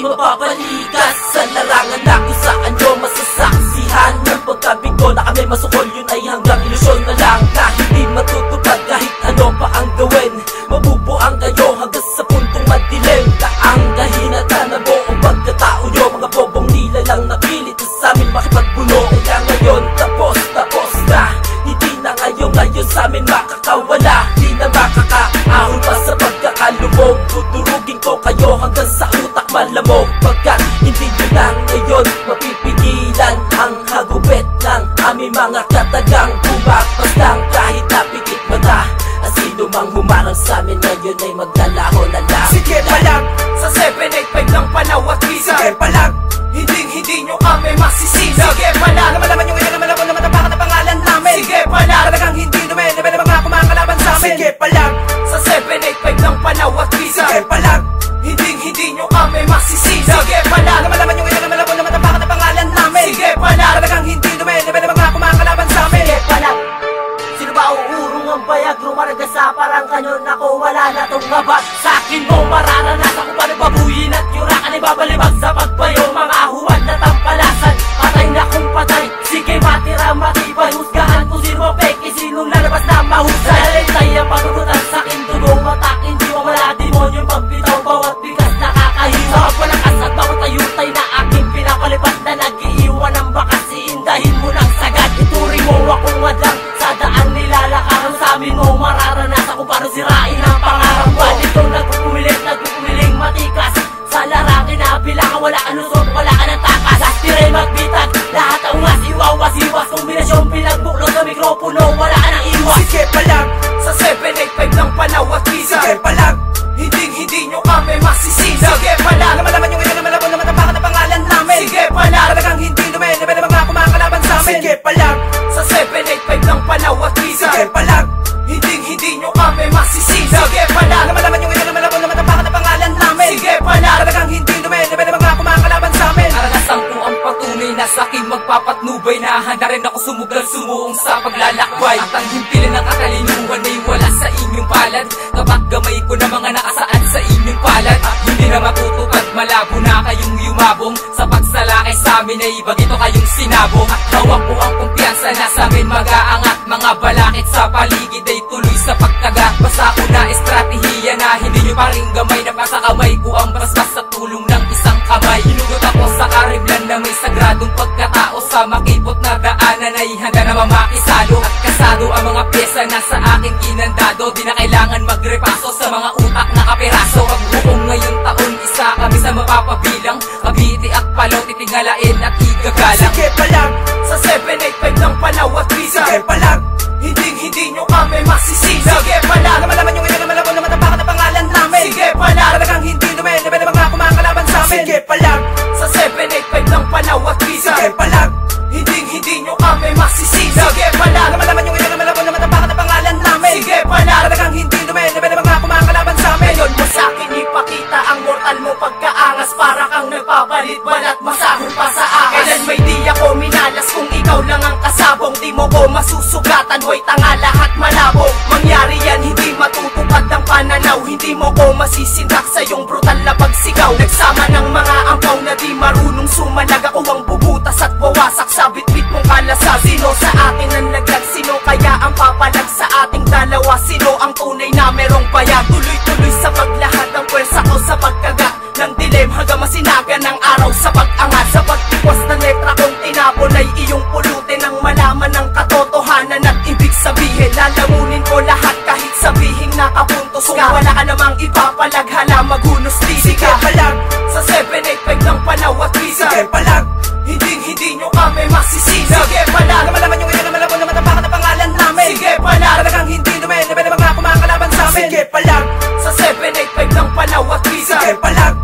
ay mapapaligas sa larangan na kung saan nyo masasaksihan ng pagkabigo na kami masukol. Yun ay hanggang ilusyon na lang na hindi matutupad kahit ano pa ang gawin. Mabubuang kayo hanggang sa puntong madilim na ang kahinatan na buong pagkatao nyo. Mga bobong nila lang napilit sa amin makipagbuno. Kaya ngayon tapos na, hindi na ngayon sa amin makakawala. Di na makakaahon pa sa pagkakalubog. Tuturugin ko kayo hanggang sa utak malamog. Pagkat hindi nyo lang ngayon mapipigilan ang hagupit ng aming mga katagang bumakbas lang kahit napikit mata. At sino mang humarang sa amin ngayon ay maglalaho na lang. Sige palag, sa 785 ng panawat visa. Sige palag, hindi nyo kami masisisi. Sige palag, naman yung ngayon naman ako na matapakan na pangalan namin. Sige palag, talagang hindi naman mga kumakalaban sa amin. Sige palag, sa 785 ng panawat visa. Sige palag, hindi nyo kami masisisi. Sige palag, naman yung ngayon naman ako na matapakan na pangalan namin. Sige palag, talagang hindi naman mga kumakalaban sa amin. Sige palag, sino ba uurong ang bayag? Lumarga sa parang kanyon ako, wala na tong ngabag. Sa akin mo mararanasan kung paano babuyin at yurakan ay babalibag sa pagbayo. Mga huwad na tampalasan, patay na kung patay. Sige matira matibay, husgahan kung sino mapeke, sinong lalabas na mahusay. Alintay ang pagkukutan sa akin, dugong matakin, di mo wala demonyo pagbitaw. Bawat bigas nakakahiwa, walang asat, bawat tayutay na aking pinapalipat na nag-iiwan ng bakas. Iindahin mo ng sagad, ituring mo akong madlang sa daan nilalakaran. Sa amin mo mararanasan kung paano sirain ang pangarap mo. Dito nagpupumiling matikas sa laraki na bilangan, wala ka lusot, wala ka ng takas. Aspiray magbitag, lahat ang umas, iwas kombinasyon pinagbuklod sa mikropono, wala ka ng iwas. Sige palag, sa 785 ng panawat visa. Sige palag, hindi nyo kami masisisi. Sige palag, naman yung ngayon naman ako na matapakan na pangalan namin. Sige palag, talagang hindi naman mga kumakalaban sa amin. Sige palag, sa 785 ng panawat visa. Sige palag, hindi nyo kami masisisi. Sige palag, naman yung ngayon naman ako na matapakan na pangalan namin. Sige palag, talagang hindi naman mga kumakalaban sa amin. Karanasan ko ang patunay na sa akin magpapatnubay, na handa rin ako sumugal sumuong sa paglalakbay. At ang himpilan ng katalinuhan ay wala sa inyong palad, kapag gamay ko na mga nakasaad sa inyong palad. At hindi na matutupad, malabo na kayong yumabong sa pagsalakay sa amin ay bagito kayong sinabong. At hawak ko ang kumpiyansa na sa amin mag-aangat, mga balakit sa paligid ay tuloy sa pagtaga. Basta ko na estratehiya na hindi nyo pa rin gamay, na pasa kamay ko ang basbas sa tulong ng isang kamay. Hinugot ako sa kariblan na may sagradong pagkatao, sa makipot na daanan ay handa na mamakisalo. At kasado ang mga pyesa na sa aking kinandado, di na kailangan magrepaso sa mga utak na kapiraso. Pagbuong ngayong taon, isa kami sa mapapabilang, Cavite at Palaw, titingalain at igagalang. Sige palag, sa 785 ng panawat visa. Sige palag, hindi nyo kami masisisi. Sige palag, naman yung ngayon naman ako na matapakan na pangalan namin. Sige palag, talagang hindi naman mga kumakalaban sa amin. Sige palag, sa 785 ng panawat visa. Sige palag, hindi nyo kami masisisi. Sige palag, naman yung ngayon naman ako na matapakan na pangalan namin. Sige palag, talagang hindi naman mga kumakalaban sa amin. Ngayon mo sa akin ipakita ang mortal mo pagkaangas, para kang nagpapalit balat masahol pa sa akin. Kailan may di ako minalas kung ikaw lang ang kasabong, di mo ko masusugatan, hoy tanga lahat malabo. Mangyari yan, hindi matutupad ang pananaw, hindi mo ko masisindak sa iyong brutal na pagsigaw. Nagsama ng mga ampaw na di marunong sumalag, ako ang bubutas at wawasak sa bitbit mong kalasag. Sino sa atin ang naglag, sino kaya ang papalag sa ating dalawa? Sino ang tunay na merong bayag? Tuloy-tuloy sa paglahad ang pwersa ko sa pagkagat ng dilim, hanggang masinaga ng araw sa pag-angat. Sa pagtikwas ng letra kong tinapon ay iyong pulutin, ang malaman ng katotohanan at ibig sabihin. Lalamunin ko lahat kahit sabihin nakapuntos ka. Kung wala ka namang ipapalag, hala maghunos di. Sige palag, sa 785 ng panawat visa. Sige palag, hindi nyo kami masisisi. Sige palag, naman yung ngayon naman ako na matapakan na pangalan namin. Sige palag, talagang hindi naman mga kumakalaban sa amin. Sige palag, sa 785 ng panawat visa. Sige palag,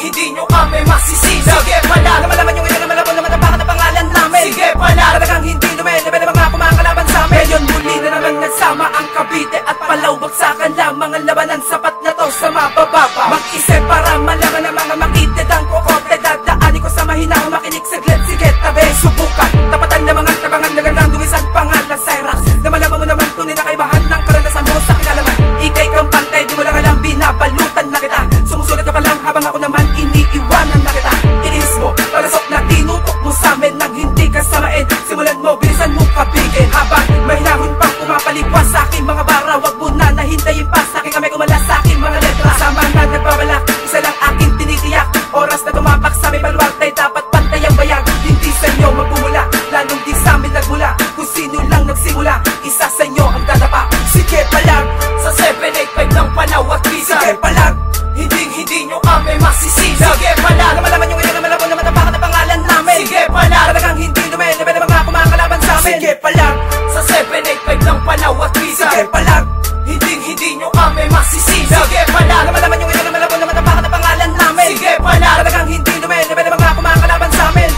hindi nyo kami masisisi. Sige palag, naman yung ngayon naman ako na matapakan na pangalan namin. Sige palag, talagang hindi naman mga kumakalaban sa amin. Ngayon muli na naman nagsama ang Cavite at Palaw, bagsakan lamang ang labanan, sapat na to sa mabababa. Mag-isip para malaman ng mga makitid ang kokote, dadaanin ko sa mahina, makinig saglit, sige tabi, subukan tapatan na Simulan mo, bilisan mong kabigin habang may hinahon pang pumapalipas sa aking mga bara. Wag mo na nahintayin pa sa aking kamay kumala sa aking mga letra. Sama na nagbabalak, isa lang aking tinitiyak. Oras na tumapak sa may baluarte, dapat pantay ang bayag. Hindi sa inyo magpumula, lalong di sa amin nagmula. Kung sino lang nagsimula, isa sa inyo ang dadapa. Sige palag, Sa 785 ng Panaw at Rizal, sige palag, hindi nyo kami masisisi. Sige alam palag, malaman yung ngayon na malabon na matapakan na pangalan namin. sige palag, Talagang hindi lumelebe na mga kumakalaban sa amin. Sige palag, Sa 785 ng Panaw at Rizal, sige palag, hindi nyo kami masisisi. Sige alam palag, malaman yung ngayon na malabon na matapakan na pangalan namin. sige palag, Talagang hindi lumelebe na mga kumakalaban sa amin.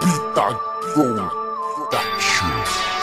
Beat that gold statue.